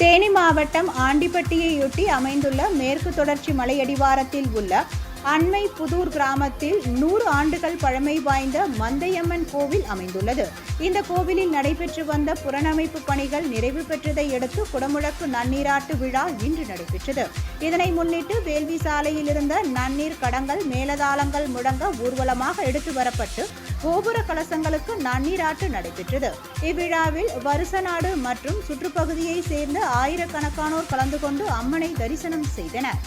தேனி மாவட்டம் ஆண்டிப்பட்டியையொட்டி அமைந்துள்ள மேற்கு தொடர்ச்சி மலையடிவாரத்தில் உள்ள அண்மை புதூர் கிராமத்தில் 100 ஆண்டுகள் பழமை வாய்ந்த மந்தையம்மன் கோவில் அமைந்துள்ளது. இந்த கோவிலில் நடைபெற்று வந்த புனரமைப்பு பணிகள் நிறைவு பெற்றதை அடுத்து குடமுழக்கு நன்னீராட்டு விழா இன்று நடைபெற்றது. இதனை முன்னிட்டு வேள்வி சாலையில் இருந்த நன்னீர் கடங்கள் மேலதாளங்கள் முழங்க ஊர்வலமாக எடுத்து வரப்பட்டு கோபுர கலசங்களுக்கு நன்னீராட்டு நடைபெற்றது. இவ்விழாவில் வருசநாடு மற்றும் சுற்றுப்பகுதியை சேர்ந்த ஆயிரக்கணக்கானோர் கலந்து கொண்டு அம்மனை தரிசனம் செய்தனர்.